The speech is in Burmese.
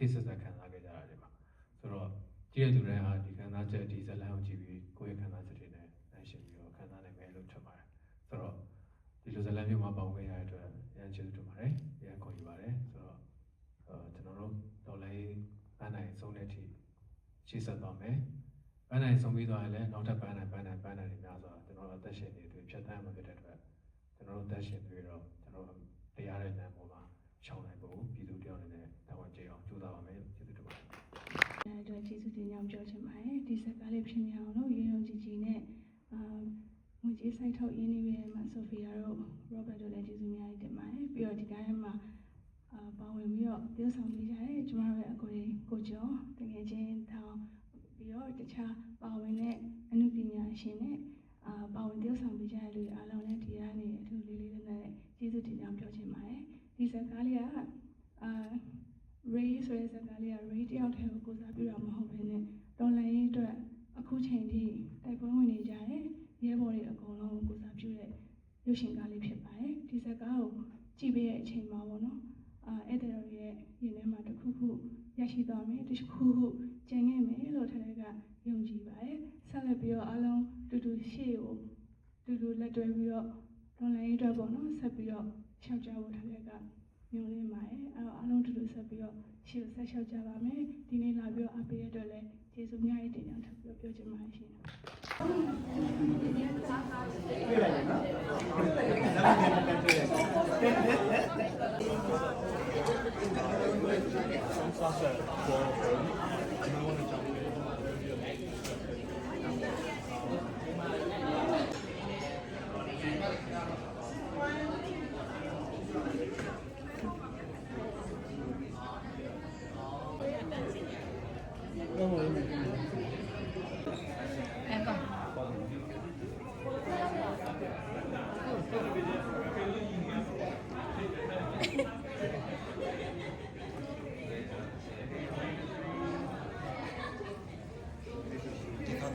cases ခံစားခဲ့ကြရတယ်ပါဆိုတော့ကြည့်ရတဲ့သူတွေဟာဒီခံစားချက်ဒီဇလန်ကိုကြည့်ပြီးကိုယ့်ရဲ့ခံစားချက်တွေနဲ့နိုင်ရှင်ပြီးတော့ခံစားနိုင်မယ်လို့ထင်ပါတယ်ဆိုတော့ဒီလိုဇလန်မျိုးမှာပေါင်းခဲ့ရတဲ့အတွက်ရန်ကျေးဇူးတင်ပါတယ်ရန်ခေါ်ယူပါတယ်ဆိုတော့ကျွန်တော်တို့တော်လည်းပန်းနိုင်ဆုံးတဲ့အထိရှေ့ဆက်သွားမယ်ပန်းနိုင်ဆုံးပြီးသွားရင်လည်းနောက်ထပ်ပန်းနိုင်တွေများစွာကျွန်တော်တို့အသက်ရှင်နေတွေဖြတ်သန်းမှာဖြစ်တဲ့အတွက်ကျွန်တော်တို့အသက်ရှင်တွေတော့ကျွန်တော်တို့တရားတဲ့လမ်းပေါ်မှာရှောင်နိုင်ဖို့ပြည်သူတယောက်အနေနဲ့တာဝန်ကျေအောင်ကြိုးစားပါမယ်လို့ကျေးဇူးတင်ပါတယ်အတွက်ကျေးဇူးတင်ကြောင်းပြောချင်ပါတယ်ဒီစကားလေးဖြစ်မြောင်လို့ရေုံကြည်ကြည်နဲ့ငွေကြေးစိုက်ထုတ်ရင်းနှီးပြီးမှဆိုဖီယာတို့ရောဘတ်တို့လည်းကျေးဇူးများတင်ပါတယ်ပြီးတော့ဒီကားထဲမှာပါဝင်ပြီးတော့ပြောဆောင်ပေးကြတယ်ကျမတို့ရဲ့အကိုကျော်တကယ်ချင်းထောင်ပြီးတော့တခြားပါဝင်တဲ့အမှုပညာရှင်နဲ့ပါဝင်ပြောဆောင်ပေးကြတဲ့လူတွေအားလုံးလည်းဒီကနေအထူးလေးလေးနဲ့ကျေးဇူးတင်ကြောင်းပြောချင်ပါတယ်ဒီစကားလေးကRay ဆိုတဲ့စကားလေးက Ray တယောက်တည်းကိုကိုစားပြုတာမဟုတ်ဘဲနဲ့တော်လိုင်းရေးအတွက်အခုချိန်ထိတိုက်ပွဲဝင်နေကြတဲ့ရဲဘော်တွေအကုန်လုံးကိုကိုစားပြုတဲ့ရုပ်ရှင်ကားလေးဖြစ်ပါတယ်ဒီစကားကိုကြည့်ပေးတဲ့အချိန်မှာပေါ့နော်အဲ့တဲ့တော်ရဲ့ရင်ထဲမှာတစ်ခုခုရရှိသွားမယ်တစ်ခုခုကျန်ခဲ့မယ်လို့ထက်ကယုံကြည်ပါတယ်ဆက်လက်ပြီးတော့အားလုံးတူတူရှေ့ကိုတူတူလက်တွဲပြီးတော့တော်လိုင်းရေးအတွက်ပေါ့နော်ဆက်ပြီးတော့ရှောက်ကြဖို့ထက်ကညွှန်လင်းပါတယ်အဲ့တော့အားလုံးတူတူဆက်ပြီးတော့ရှေ့ကိုဆက်လျှောက်ကြပါမယ်ဒီနေ့လာပြီးတော့အားပေးရတဲ့အတွက်လည်းကျေးဇူးများကြီးတင်ကြောင်းထပ်ပြီးတော့ပြောချင်ပါတယ်ရှင်Sasha,